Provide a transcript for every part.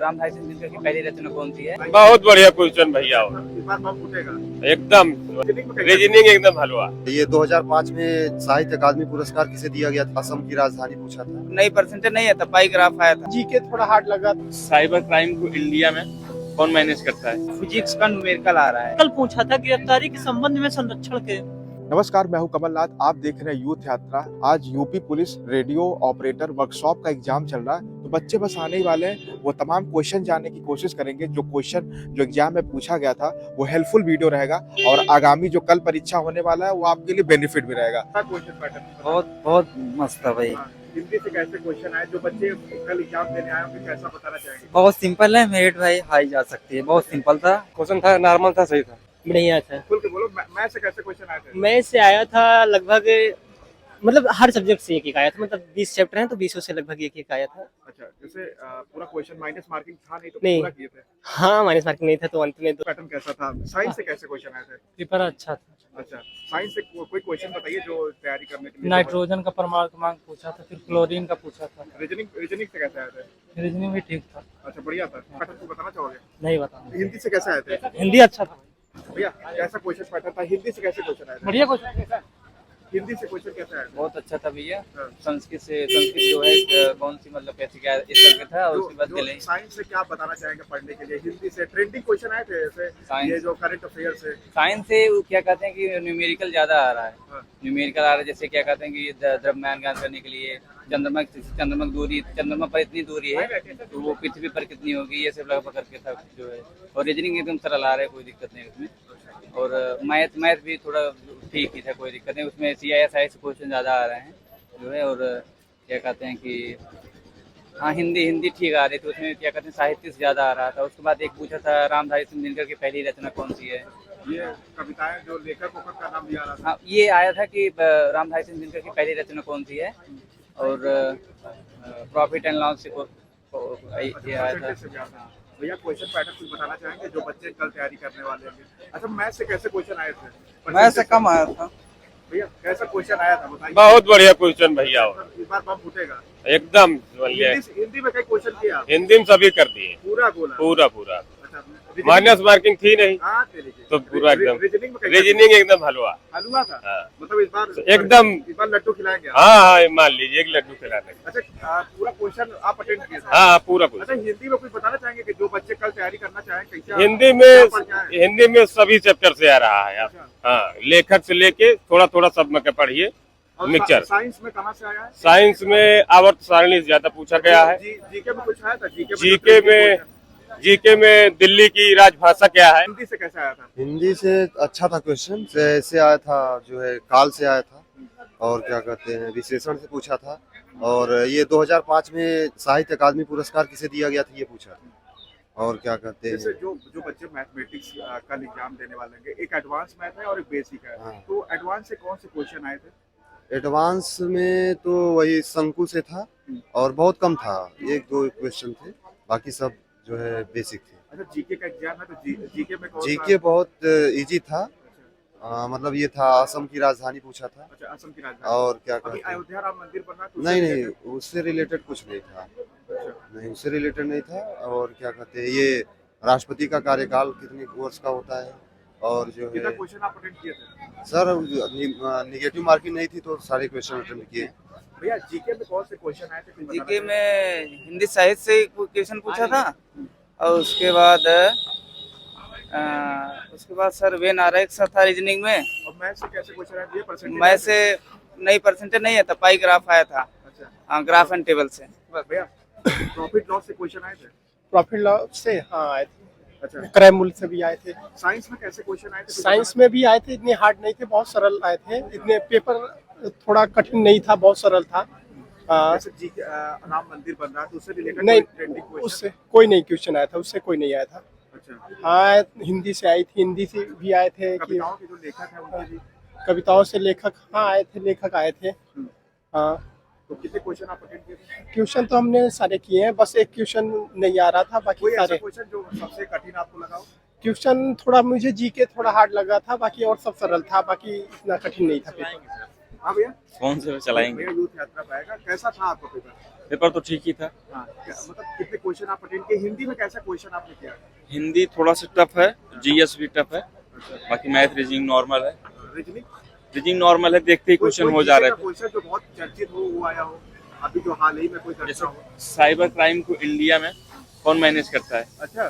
रामधारी सिंह दिनकर की पहली रचना कौन सी है? बहुत बढ़िया क्वेश्चन भैया, एकदम रीजनिंग एकदम हलवा। ये 2005 में साहित्य अकादमी पुरस्कार किसे दिया गया था? असम की राजधानी पूछा था। नई परसेंटेज नहीं है था, पाई ग्राफ आया था। जीके थोड़ा हार्ड लगा। साइबर क्राइम को इंडिया में कौन मैनेज करता है? फिजिक्स का न्यूमेरिकल आ रहा है। कल पूछा था गिरफ्तारी के संबंध में संरक्षण के। नमस्कार, मैं हूं कमलनाथ। आप देख रहे हैं यूथ यात्रा। आज UP police radio operator workshop का एग्जाम चल रहा है, तो बच्चे बस आने ही वाले हैं। वो तमाम क्वेश्चन जानने की कोशिश करेंगे। जो क्वेश्चन जो एग्जाम में पूछा गया था वो हेल्पफुल वीडियो रहेगा, और आगामी जो कल परीक्षा होने वाला है वो आपके लिए बेनिफिट भी रहेगा। क्वेश्चन पैटर्न बहुत मस्त था भाई। हिंदी से कैसे क्वेश्चन आए? जो बच्चे कल एग्जाम देने आए होंगे कैसा बताना चाहेंगे? बहुत सिंपल है, मेरिट भाई हाई जा सकती है। बहुत सिंपल था क्वेश्चन, था नॉर्मल था, सही था। बढ़िया था। खुल के बोलो, मैं से कैसे क्वेश्चन आए थे? मैं से आया था लगभग, मतलब हर सब्जेक्ट से एक एक आया था। मतलब 20 चैप्टर हैं तो 20 से लगभग एक एक आया था। अच्छा, जैसे पूरा क्वेश्चन माइनस मार्किंग था नहीं तो नहीं। पूरा किए थे? हाँ, माइनस मार्किंग नहीं था तो अंत में तो पैटर्न कैसा था? साइंस से कैसे क्वेश्चन आए थे? पेपर अच्छा था। अच्छा, साइंस से कोई क्वेश्चन बताइए जो तैयारी करने के लिए। नाइट्रोजन का परमाणु क्रमांक पूछा था, फिर क्लोरीन का पूछा था। रीजनिंग से कैसे आए थे? रीजनिंग भी ठीक था। अच्छा, बढ़िया था। पैटर्न को बताना चाहोगे? नहीं बता। हिंदी से कैसे आए थे? हिंदी अच्छा था भैया, कैसा क्वेश्चन पैटर्न था? हिंदी से कैसे क्वेश्चन आए थे? बढ़िया क्वेश्चन। हिंदी से क्वेश्चन कैसे आए थे? बहुत अच्छा था भैया। हाँ। संस्कृत जो है कौन सी, मतलब कैसे क्या इस तरह था, और उसके बाद दिले। साइंस से क्या बताना चाहेंगे पढ़ने के लिए? हिंदी से ट्रेंडिंग क्वेश्चन आए थे जैसे ये जो करंट अफेयर से। साइंस से वो क्या कहते हैं कि न्यूमेरिकल ज्यादा आ रहा है। हाँ। न्यूमेरिकल आ रहा है, जैसे क्या कहते हैं कि द्रव्यमान ज्ञान करने के लिए चंद्रमा दूरी, चंद्रमा पर इतनी दूरी है तो वो पृथ्वी पर कितनी होगी, ये सब लगभग करके था जो है। और रीजनिंग एकदम सरल आ रहा है, कोई दिक्कत नहीं उसमें। और मैथ भी थोड़ा ठीक ही था, कोई दिक्कत नहीं उसमें। CISI से क्वेश्चन ज़्यादा आ रहे हैं जो है। और क्या कहते हैं कि हाँ, हिंदी ठीक आ रही थी उसमें। क्या कहते हैं, साहित्य से ज़्यादा आ रहा था। उसके बाद एक पूछा था रामधारी सिंह दिनकर की पहली रचना कौन सी है? ये कविताएं जो लेखक वोखक का नाम भी आ रहा था। हाँ, ये आया था कि रामधारी सिंह दिनकर की पहली रचना कौन सी है, और प्रॉफिट एंड लॉस से ये आया था। से भी आता है। भैया, क्वेश्चन पैटर्न कुछ बताना चाहेंगे जो बच्चे कल तैयारी करने वाले हैं? अच्छा, मैथ से कैसे क्वेश्चन आए थे? मैं से कम आया था भैया, कैसा क्वेश्चन आया था बताइए? बहुत बढ़िया क्वेश्चन भैया, इस बार बम फूटेगा। एकदम हिंदी में कई क्वेश्चन किया? हिंदी में सभी कर दिए, पूरा बोला? पूरा। अच्छा, माइनस मार्किंग थी नहीं हाँ, तेरी की। तो पूरा एकदम रीजनिंग में रीजनिंग एकदम हलवा। हलवा था। हाँ। मतलब इस बार एकदम। इस बार लड्डू खिलाएंगे आप? हाँ, मान लीजिए एक लड्डू खिला देंगे। अच्छा, पूरा क्वेश्चन आप अटेंड किए थे? हाँ, पूरा कुछ। अच्छा, हिंदी में कुछ बताना चाहेंगे कि जो बच्चे कल तैयारी करना चाहें कैसे? हिंदी में सभी चैप्टर से आ रहा है। हाँ, लेखक से लेके थोड़ा सब में पढ़िए। मिक्सचर। साइंस में कहाँ से आया है? साइंस में आवर्त सारणी से ज्यादा पूछा गया है। जीके में कुछ आया था? जीके में दिल्ली की राजभाषा क्या है? हिंदी से कैसे आया था? हिंदी से अच्छा था क्वेश्चन। से आया था जो है काल से आया था, और क्या कहते हैं विशेषण से पूछा था। और ये 2005 में साहित्य अकादमी पुरस्कार किसे दिया गया था ये पूछा था। और क्या कहते हैं, जैसे जो बच्चे मैथमेटिक्स कल एग्जाम देने वाले हैं, एक एडवांस मैथ है और एक बेसिक है। हाँ। तो एडवांस से कौन से क्वेश्चन आए थे? एडवांस में तो वही शंकु से था, और बहुत कम था, 1-2 क्वेश्चन थे, बाकी सब जो है बेसिक थे। अच्छा, जीके का एग्जाम है तो जीके में कौन जीके बहुत इजी था। मतलब ये था असम की राजधानी पूछा था। अच्छा, असम की राजधानी। और क्या अभी कहते हैं, अयोध्या राम मंदिर बना तो नहीं उससे रिलेटेड कुछ नहीं था। अच्छा। नहीं, उससे रिलेटेड नहीं था। और क्या कहते हैं, ये राष्ट्रपति का कार्यकाल कितने वर्ष का होता है, और जो कितना है क्वेश्चन आप अटेंड किए थे? सर निगेटिव मार्किंग नहीं थी तो सारे क्वेश्चन अटेंड किए। भैया, जीके में कौन से क्वेश्चन आए थे? कुछ बताना जीके चाहेंगे? में हिंदी साहित्य से क्वेश्चन पूछा था, और उसके बाद सर वेन आरेख सर था रीजनिंग में। और मैथ से कैसे क्वेश्चन आए? ये परसेंटेज? मैं से नई परसेंटेज नहीं है था, पाई ग्राफ आया था। अच्छा। हाँ, ग्राफ एंड टेबल से। भैया, प्रॉफिट लॉस से क्वेश्चन आए थे? प्रॉफिट लॉस से हाँ आए थे। अच्छा, क्रय मूल्य से भी आए थे। साइंस में कैसे क्वेश्चन आए थे? साइंस में भी आए थे, इतने हार्ड नहीं थे, बहुत सरल आए थे। इतने पेपर थोड़ा कठिन नहीं था, बहुत सरल था। जैसे जीके राम मंदिर बन रहा है तो उससे रिलेटेड नहीं, ट्रेंडिंग क्वेश्चन? उससे कोई नहीं क्वेश्चन आया था, उससे कोई नहीं आया था। अच्छा, हाँ, हिंदी से आई थी, हिंदी से भी आए थे कि कविताओं के जो लेखक है उनके भी? कविताओं से लेखक हाँ आए थे, लेखक आए थे। हाँ, तो कितने क्वेश्चन आप अटेंड किए थे? क्वेश्चन तो हमने सारे किए हैं, बस एक क्वेश्चन नहीं आ रहा था, बाकी कोई ऐसा सारे क्वेश्चन जो सबसे कठिन आपको लगा हो? क्वेश्चन थोड़ा मुझे जीके थोड़ा हार्ड लगा था, बाकी और सब सरल था, बाकी इतना कठिन नहीं था पेपर। हाँ भैया, कौन से चलाएंगे। भैया यूथ यात्रा पे आएगा, कैसा था आपका पेपर? पेपर तो ठीक ही था। हाँ, मतलब कितने क्वेश्चन आप अटेंड किए? हिंदी में कैसा क्वेश्चन आपने किया? हिंदी थोड़ा सा टफ है, जीएस भी टफ है, बाकी मैथ रीजनिंग नॉर्मल है। रीजनिंग नॉर्मल है, देखते ही क्वेश्चन हो जा रहे थे। क्वेश्चन जो बहुत चर्चित हो वो आया हो अभी जो हाल ही में कोई जैसे चर्चा हो? साइबर क्राइम को इंडिया में कौन मैनेज करता है। अच्छा,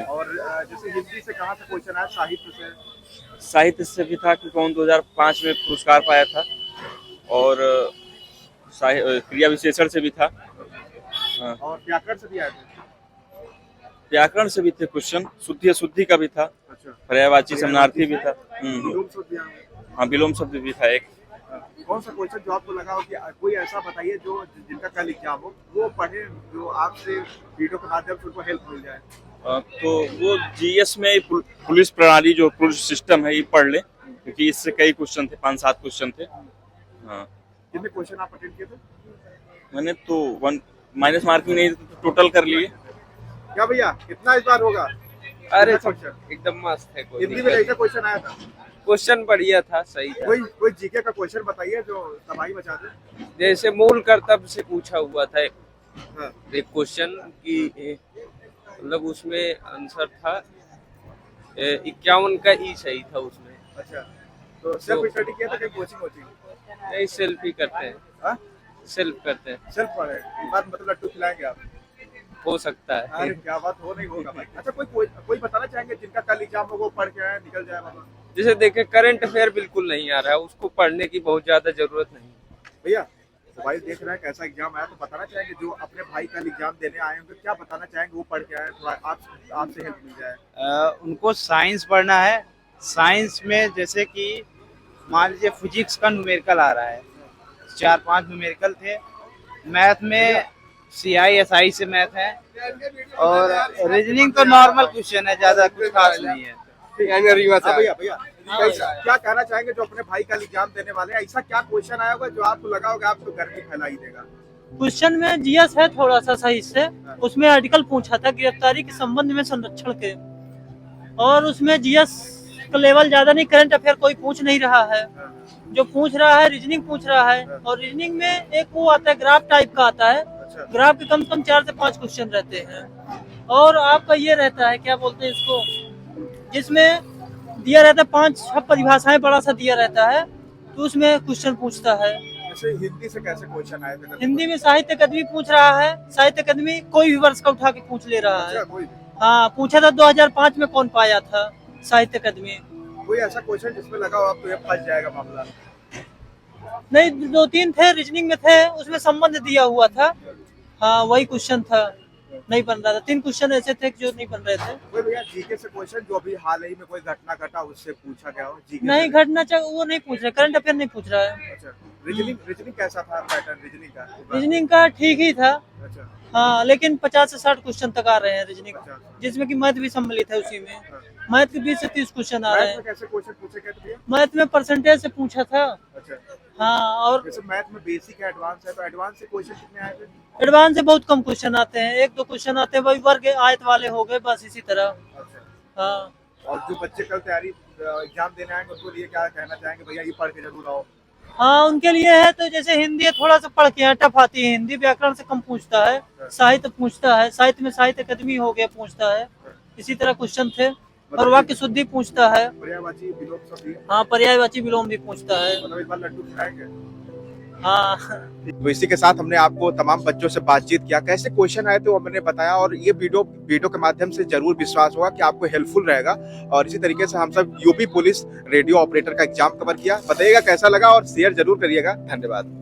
और जैसे हिंदी से कहाँ से क्वेश्चन आया? साहित्य से? साहित्य से भी था कि कौन 2005 में पुरस्कार पाया था, और क्रिया विशेषण से भी था। हाँ। और व्याकरण से भी आए थे? व्याकरण से भी थे क्वेश्चन, शुद्धि अशुद्धि का भी था, अच्छा, पर्यायवाची समानार्थी भी था। विलोम शब्द भी आए? हाँ, विलोम शब्द भी था एक। कौन सा क्वेश्चन जो आपको लगा हो कि कोई ऐसा बताइए जो जिनका कल एग्जाम हो वो पढ़े, जो आपसे वीडियो के माध्यम से उनको हेल्प मिल जाए? तो वो जीएस में पुलिस प्रणाली, जो पुलिस सिस्टम है, ये पढ़ ले, क्योंकि इससे कई क्वेश्चन थे, 5-7 क्वेश्चन थे। हाँ, कितने क्वेश्चन आप अटेंड किए थे? मैंने तो 1 माइनस मार्किंग नहीं, तो टोटल कर लिए। क्या भैया, कितना इस बार होगा? अरे क्वेश्चन एकदम मस्त है। कोई हिंदी में कैसा क्वेश्चन आया था? क्वेश्चन बढ़िया था, सही था। कोई जीके का क्वेश्चन बताइए जो तबाही मचा दे। जैसे मूल कर्तव्य से पूछा हुआ था हाँ। एक क्वेश्चन की, मतलब उसमें आंसर था 51 का ई सही था उसमें। अच्छा, तो सेल्फ स्टडी किया था कि कोचिंग वोचिंग? नहीं, सेल्फ ही करते हैं। हाँ? सेल्फ करते हैं। सेल्फ पढ़े, इस बार मतलब लड्डू खिलाएंगे आप? हो सकता है। अरे क्या बात, हो नहीं होगा भाई। अच्छा, कोई बताना चाहेंगे जिनका कल एग्जाम हो वो पढ़ के आए, निकल जाए मतलब? जैसे देखे करंट अफेयर बिल्कुल नहीं आ रहा है, उसको पढ़ने की बहुत ज्यादा जरूरत नहीं। भैया मोबाइल देख रहे हैं, कैसा एग्जाम आया, तो बताना चाहेंगे जो अपने भाई कल एग्जाम देने आए होंगे, क्या बताना चाहेंगे वो पढ़ के आए, थोड़ा आपसे हेल्प मिल जाए? उनको साइंस पढ़ना है। साइंस में जैसे कि मान लीजिए फिजिक्स का न्यूमेरिकल आ रहा है, 4-5 न्यूमेरिकल थे। मैथ में CI/SI से मैथ है, और रीजनिंग तो नॉर्मल क्वेश्चन है, ज्यादा कुछ खास नहीं है। भैया क्या कहना चाहेंगे जो अपने भाई कल एग्जाम देने वाले हैं? ऐसा क्या क्वेश्चन आया होगा जो आपको लगा होगा आपको गर्मी फैलाई देगा? क्वेश्चन में जीएस है थोड़ा सा सही से, उसमें आर्टिकल पूछा था गिरफ्तारी के संबंध में संरक्षण के, और उसमें जीएस का लेवल ज्यादा नहीं, करंट अफेयर कोई पूछ नहीं रहा है। जो पूछ रहा है रीजनिंग पूछ रहा है, और रीजनिंग में एक वो आता है ग्राफ टाइप का आता है। ग्राफ के कम से कम 4 से 5 क्वेश्चन रहते हैं, और आपका ये रहता है क्या बोलते हैं इसको, जिसमें दिया रहता है 5-6 परिभाषाएं बड़ा सा दिया रहता है, तो उसमें क्वेश्चन पूछता है। जैसे हिंदी से कैसे क्वेश्चन आए थे? हिंदी में साहित्य अकादमी पूछ रहा है, साहित्य अकादमी कोई भी वर्ष का उठा के पूछ ले रहा है। हाँ, पूछा था 2005 में कौन पाया था साहित्य अकादमी। कोई ऐसा क्वेश्चन जिसमें लगा हो आपको ये फंस जाएगा मामला? नहीं, 2-3 थे रीजनिंग में थे, उसमें संबंध दिया हुआ था। हाँ, वही क्वेश्चन था, नहीं बन रहा था। 3 क्वेश्चन ऐसे थे जो नहीं बन रहे थे। कोई भैया जीके से क्वेश्चन जो अभी हाल ही में कोई घटना घटा उससे पूछा गया हो? जीके नहीं, घटना वो नहीं पूछ रहा, करंट अफेयर नहीं पूछ रहा है। अच्छा, रीजनिंग कैसा था पैटर्न रीजनिंग का? रीजनिंग का ठीक ही था। अच्छा, हाँ, लेकिन 50 से 60 क्वेश्चन तक आ रहे हैं रीजनिंग, अच्छा। जिसमें कि मैथ भी सम्मिलित है उसी में। मैथ के 20 से 30 क्वेश्चन आ रहे मैथ में हैं। कैसे क्वेश्चन पूछे गए थे? मैथ में परसेंटेज से पूछा था। अच्छा, हाँ, और जैसे मैथ में बेसिक है, एडवांस है, तो एडवांस से क्वेश्चन कितने आए थे? एडवांस से बहुत कम क्वेश्चन आते हैं, 1-2 क्वेश्चन आते हैं, वही वर्ग आयत वाले हो गए, बस इसी तरह। अच्छा, हाँ, और जो बच्चे कल तैयारी एग्जाम देने आएंगे उनको लिए क्या कहना चाहेंगे? भैया ये पढ़ के जरूर आओ। हाँ, उनके लिए है तो जैसे हिंदी है, थोड़ा सा पढ़ के टफ आती है हिंदी, व्याकरण से कम पूछता है, साहित्य पूछता है, साहित्य में साहित्य अकादमी हो गया पूछता है, इसी तरह क्वेश्चन थे, और वाक्य शुद्धि पूछता है। पर्यायवाची विलोम सब भी? हाँ, पर्यायवाची विलोम भी पूछता है। मतलब इस बार लड्डू खिलाएंगे? हाँ, तो इसी के साथ हमने आपको तमाम बच्चों से बातचीत किया, कैसे क्वेश्चन आए थे वो मैंने बताया, और ये वीडियो के माध्यम से जरूर विश्वास होगा कि आपको हेल्पफुल रहेगा। और इसी तरीके से हम सब यूपी पुलिस रेडियो ऑपरेटर का एग्जाम कवर किया। बताइएगा कैसा लगा और शेयर जरूर करिएगा। धन्यवाद।